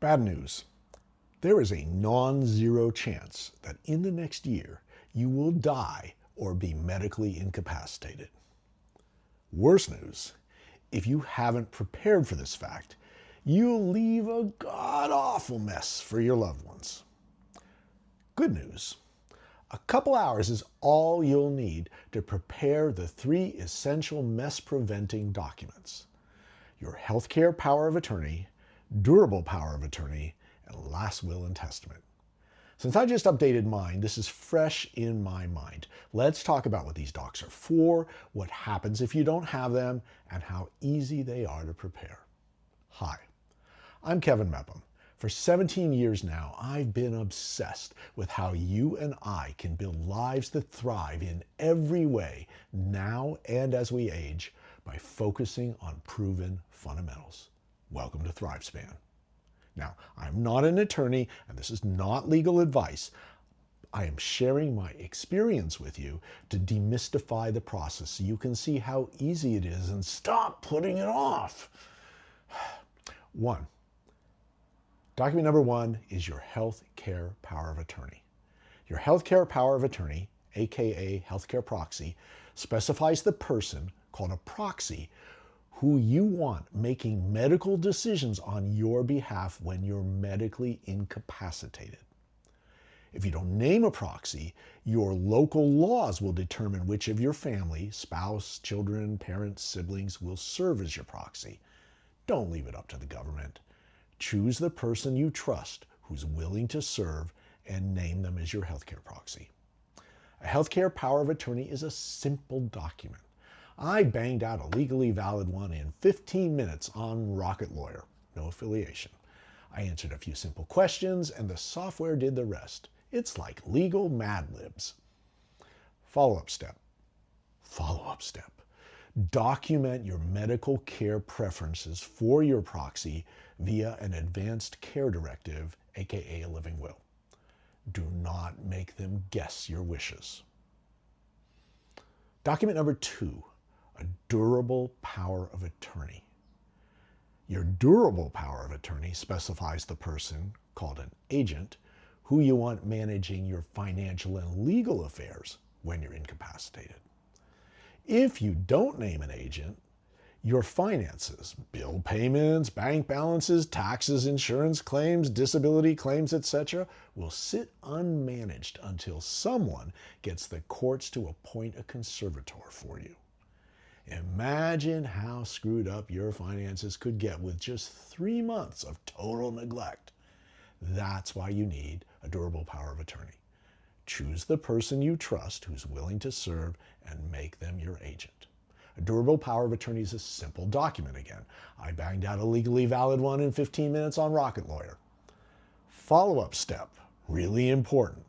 Bad news. There is a non-zero chance that in the next year you will die or be medically incapacitated. Worse news, if you haven't prepared for this fact, you'll leave a god-awful mess for your loved ones. Good news, a couple hours is all you'll need to prepare the 3 essential mess-preventing documents: your healthcare power of attorney, durable power of attorney, and last will and testament. Since I just updated mine, this is fresh in my mind. Let's talk about what these docs are for, what happens if you don't have them, and how easy they are to prepare. Hi, I'm Kevin Mepham. For 17 years now, I've been obsessed with how you and I can build lives that thrive in every way, now and as we age, by focusing on proven fundamentals. Welcome to Thrivespan. Now, I'm not an attorney, and this is not legal advice. I am sharing my experience with you to demystify the process so you can see how easy it is and stop putting it off. 1. Document number 1 is your health care power of attorney. Your health care power of attorney, aka healthcare proxy, specifies the person, called a proxy, who you want making medical decisions on your behalf when you're medically incapacitated. If you don't name a proxy, your local laws will determine which of your family, spouse, children, parents, siblings, will serve as your proxy. Don't leave it up to the government. Choose the person you trust who's willing to serve and name them as your healthcare proxy. A healthcare power of attorney is a simple document. I banged out a legally valid one in 15 minutes on Rocket Lawyer. No affiliation. I answered a few simple questions and the software did the rest. It's like legal Mad Libs. Follow-up step. Follow-up step. Document your medical care preferences for your proxy via an advanced care directive, aka a living will. Do not make them guess your wishes. Document number 2. A durable power of attorney. Your durable power of attorney specifies the person, called an agent, who you want managing your financial and legal affairs when you're incapacitated. If you don't name an agent, your finances, bill payments, bank balances, taxes, insurance claims, disability claims, etc., will sit unmanaged until someone gets the courts to appoint a conservator for you. Imagine how screwed up your finances could get with just 3 months of total neglect. That's why you need a durable power of attorney. Choose the person you trust who's willing to serve and make them your agent. A durable power of attorney is a simple document again. I banged out a legally valid one in 15 minutes on Rocket Lawyer. Follow-up step, really important.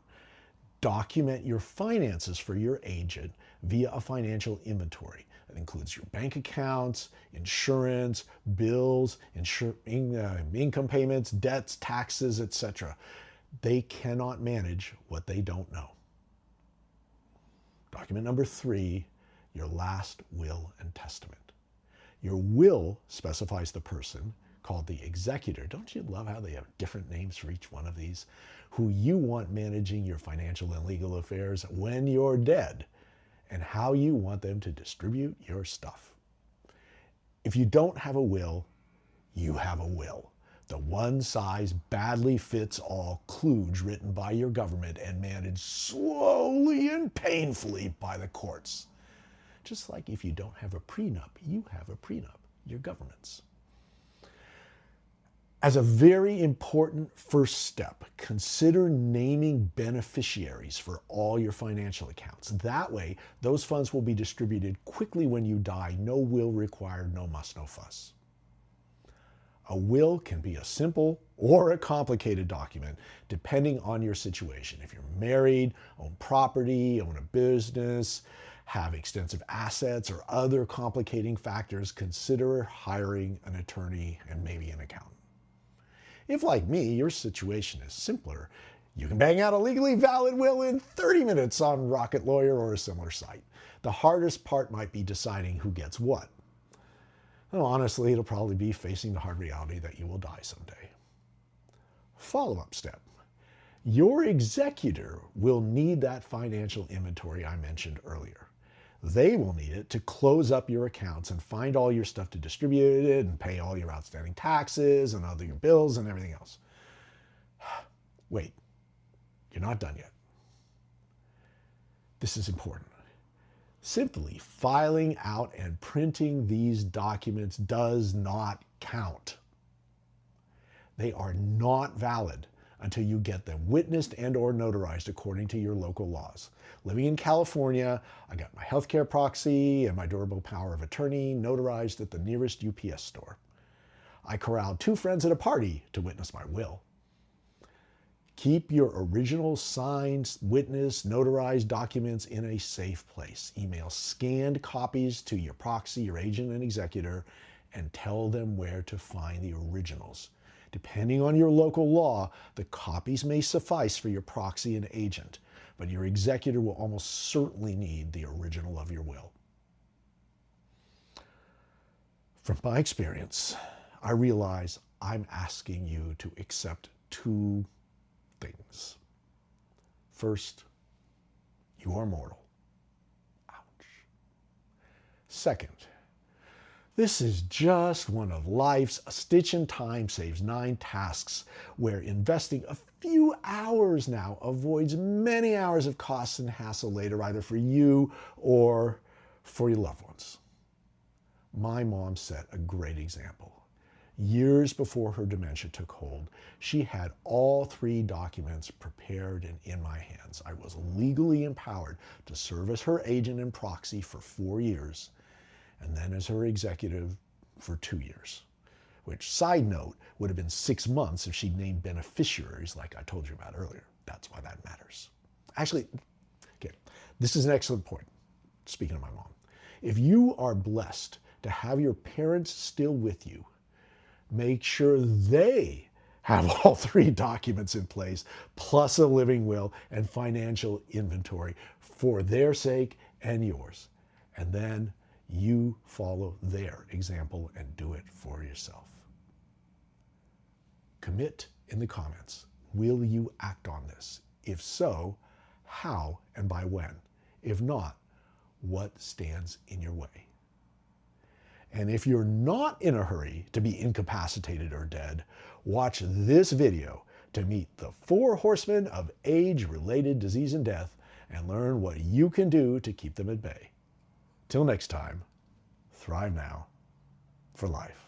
Document your finances for your agent via a financial inventory. That includes your bank accounts, insurance, bills, income payments, debts, taxes, etc. They cannot manage what they don't know. Document number 3, your last will and testament. Your will specifies the person, called the executor. Don't you love how they have different names for each one of these? Who you want managing your financial and legal affairs when you're dead, and how you want them to distribute your stuff. If you don't have a will, you have a will. The one-size-badly-fits-all kludge written by your government and managed slowly and painfully by the courts. Just like if you don't have a prenup, you have a prenup, your government's. As a very important first step, consider naming beneficiaries for all your financial accounts. That way, those funds will be distributed quickly when you die. No will required, no muss, no fuss. A will can be a simple or a complicated document, depending on your situation. If you're married, own property, own a business, have extensive assets, or other complicating factors, consider hiring an attorney and maybe an accountant. If, like me, your situation is simpler, you can bang out a legally valid will in 30 minutes on Rocket Lawyer or a similar site. The hardest part might be deciding who gets what. Well, honestly, it'll probably be facing the hard reality that you will die someday. follow-up step. Your executor will need that financial inventory I mentioned earlier. They will need it to close up your accounts and find all your stuff to distribute it and pay all your outstanding taxes and other your bills and everything else. Wait, you're not done yet. This is important. Simply filing out and printing these documents does not count. They are not valid until you get them witnessed and or notarized according to your local laws. Living in California, I got my healthcare proxy and my durable power of attorney notarized at the nearest UPS store. I corralled 2 friends at a party to witness my will. Keep your original signed, witnessed, notarized documents in a safe place. Email scanned copies to your proxy, your agent, and executor, and tell them where to find the originals. Depending on your local law, the copies may suffice for your proxy and agent, but your executor will almost certainly need the original of your will. From my experience, I realize I'm asking you to accept 2 things. First, you are mortal. Ouch. Second, this is just one of life's a stitch in time saves 9 tasks where investing a few hours now avoids many hours of costs and hassle later, either for you or for your loved ones. My mom set a great example. Years before her dementia took hold, she had all 3 documents prepared and in my hands. I was legally empowered to serve as her agent and proxy for 4 years, and then as her executive for 2 years, which, side note, would have been 6 months if she'd named beneficiaries like I told you about earlier. That's why that matters. Actually, okay, this is an excellent point, speaking of my mom. If you are blessed to have your parents still with you, make sure they have all 3 documents in place, plus a living will and financial inventory for their sake and yours. And then you follow their example and do it for yourself. Commit in the comments. Will you act on this? If so, how and by when? If not, what stands in your way? And if you're not in a hurry to be incapacitated or dead, watch this video to meet the 4 horsemen of age-related disease and death and learn what you can do to keep them at bay. Till next time, thrive now for life.